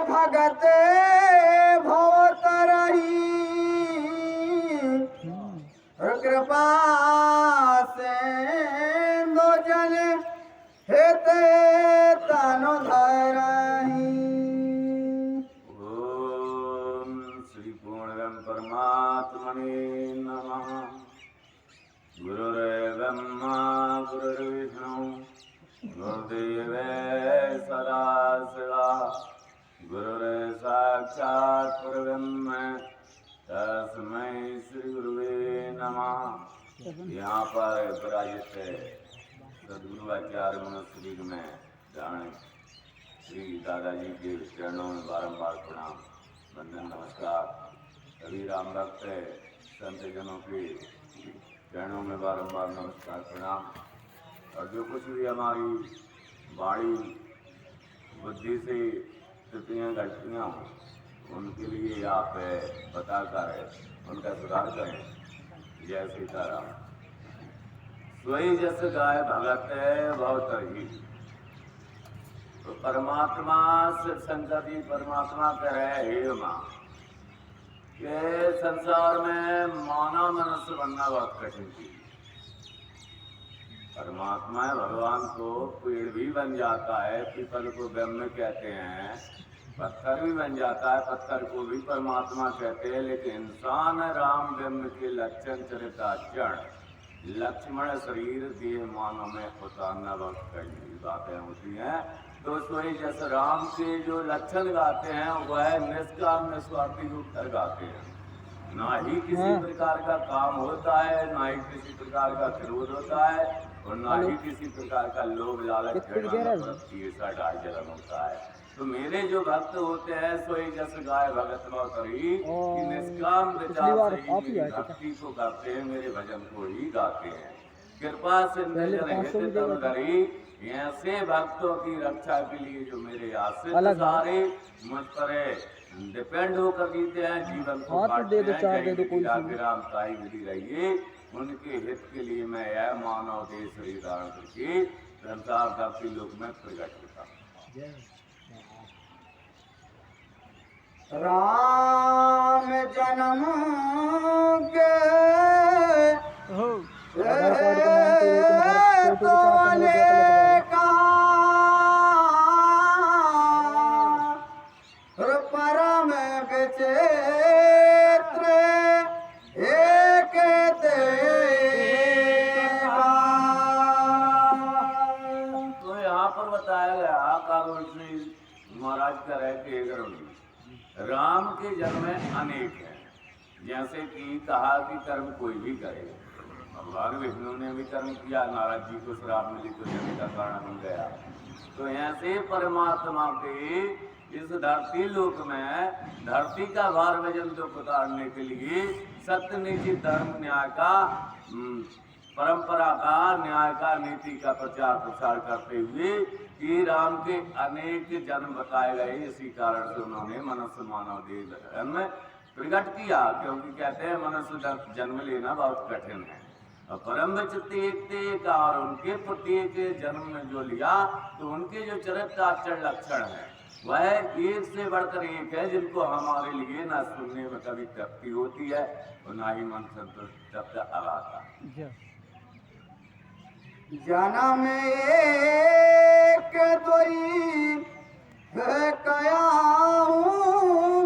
भगत भवतरही कृपा सिंधु जन हित तनु धरही। ओम श्री पूर्ण परमात्मने नमः। गुरुर्ब्रह्मा गुरुर्विष्णु गुरुदेव सदाशिवा गुरुर्साक्षात् परब्रह्म तस्मै श्री गुरुवे नमः। यहाँ पर विराजित सदगुरु आचार्य मनुष्य में जाने श्री दादाजी के चरणों में बारंबार प्रणाम वंदन नमस्कार। सभी राम भक्त संतजनों के चरणों में बारंबार नमस्कार प्रणाम। और जो कुछ भी हमारी वाणी बुद्धि से त्रुटियाँ गलतियाँ हों उनके लिए आप बताकर उनका सुधार करें। जय सीताराम। सोई जस गाय भगत भवतरही। तो परमात्मा शिव शंकर जी परमात्मा कह रहे हे माँ के संसार में मानव मनुष्य बनना बहुत कठिन थी। परमात्मा भगवान को पेड़ भी बन जाता है, पीपल को ब्रह्म कहते हैं, पत्थर भी बन जाता है, पत्थर को भी परमात्मा कहते हैं। लेकिन इंसान राम ब्रह्म के लक्षण चरिताचरण लक्ष्मण शरीर देह मानव में उतारना बहुत कई बातें होती हैं। तो सोई जैसे राम के जो लक्षण गाते हैं वह निष्काम निस्वार्थी होकर गाते हैं। ना ही किसी प्रकार का काम होता है, ना ही किसी प्रकार का क्रोध होता है और ना ही किसी प्रकार का लोभ लालच ईर्षा डाल जलन होता है। तो मेरे जो भक्त होते हैं सोई जस गाय भगत भवतरही कि निष्काम विचार से ही मेरी भक्ति को करते हैं, मेरे भजन को ही गाते हैं। कृपा सिंधु जन हित तनु धरही। ऐसे भक्तों की रक्षा के लिए जो मेरे आश्रित सारे मुझ पर डिपेंड होकर जीते हैं, जीवन को काटते हैं, राम ताई विधि रहिए, उनके हित के लिए मैं यह मानव देह शरीर धारण करके संसार धरती लोक में प्रकट होता हूँ। राम जन्म के परम विचित्र एक तो यहाँ पर बताया गया कारुण श्री महाराज का रह के राम के जन्म में अनेक हैं। जैसे कि कहा कि कर्म कोई भी करे, भगवान विष्णु ने भी कर्म किया, नारद जी को श्राप मिली तो जन्म का कारण बन गया। तो ऐसे परमात्मा के इस धरती लोक में धरती का भार वजन तो उतारने के लिए सत्य नीति धर्म न्याय का परंपरा का न्याय का नीति का प्रचार प्रसार करते हुए कि राम के अनेक जन्म बताए गए। इसी कारण से उन्होंने मनुष्य मानव देह में प्रकट किया, क्योंकि कहते हैं मनुष्य जन्म लेना बहुत कठिन है। और परम विचित्र और उनके प्रत्येक जन्म में जो लिया तो उनके जो चरित्राचरण लक्षण है वह एक से बढ़कर एक है, जिनको हमारे लिए न सुनने में कभी तृप्ति होती है और न ही मन संतुष्ट आता। जन्म एक दोई कया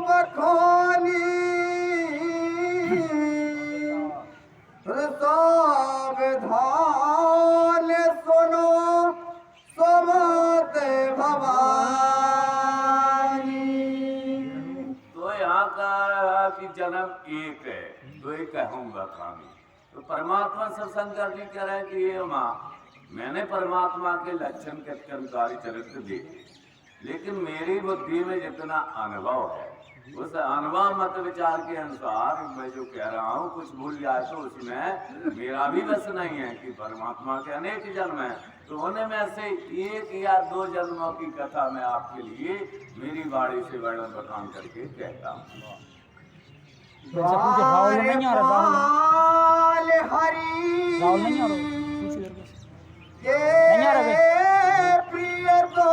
बखोनी सावधान सुनो सुमत भवानी। तो यहाँ का कि जन्म एक है, दो एक कहूँगा खामी। तो परमात्मा शंकर जी कह रहे हैं कि ये माँ मैंने परमात्मा के लक्षण के कर्मकारी चरित्र देखे, लेकिन मेरी बुद्धि में जितना अनुभव है उस अनुभव मत विचार के अनुसार मैं जो कह रहा हूँ कुछ भूल जाए तो उसमें मेरा भी बस नहीं है कि परमात्मा के अनेक जन्म हैं। तो उन्हें में से एक या दो जन्मों की कथा मैं आपके लिए मेरी वाणी से वर्णन बखान करके कहता हूँ। राहुल नहीं आ रहा, प्रिय तो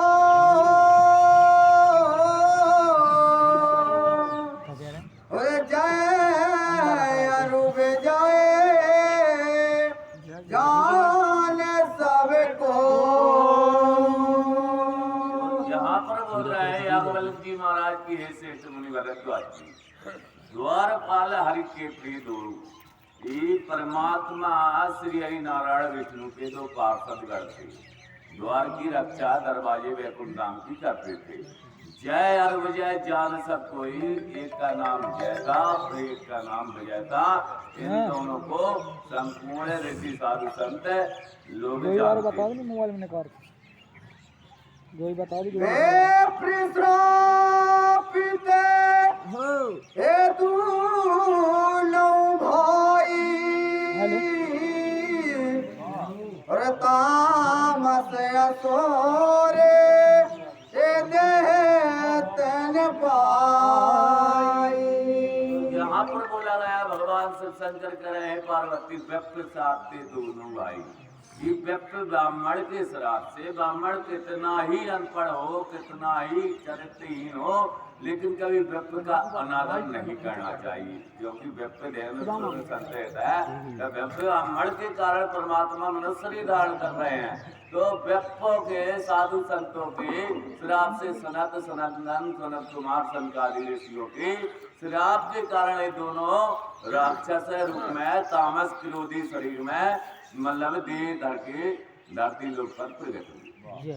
यहाँ पर बोल रहे हैं याज्ञवल्क्य जी महाराज की हे श्रेष्ठ मुनि भरद्वाज जी, द्वारपाल हरि के प्रिय दोरू, ये परमात्मा श्री हरि नारायण विष्णु के दो पार्षद गण थे। द्वार की रक्षा दरवाजे वैकुंठ धाम की करते थे। जय हर विजय जान सब कोई, एक का नाम जय था और एक का नाम विजय था। इन दोनों को संपूर्ण ऋषि साधु संत लोग जानते। मोबाइल में निकाल गोई बता दी वे प्रश्रापिते हे दोनों भाई और तामस असोरे ए देहतन पाई। यहाँ पर बोला गया भगवान शिव शंकर कह रहे हैं पार्वती व्यक्त साधते दोनों भाई। ये व्यक्त ब्राह्मण के श्राप से, ब्राह्मण कितना ही अनपढ़ हो, कितना ही चरित्रहीन हो, लेकिन कभी व्यक्त का अनादर नहीं करना चाहिए, क्योंकि व्यक्त देह में संदेह है। तो व्यक्त ब्राह्मण के कारण परमात्मा मनुष्य शरीर धारण कर रहे हैं। तो व्यक्तों के साधु संतों के श्राप से सनत सनंदन सनत कुमार सनकादि ऋषियों के श्राप के कारण ये दोनों राक्षस रूप में तामस क्रोधी शरीर में मतलब देह धर के धरती लोक पर प्रकट हुई।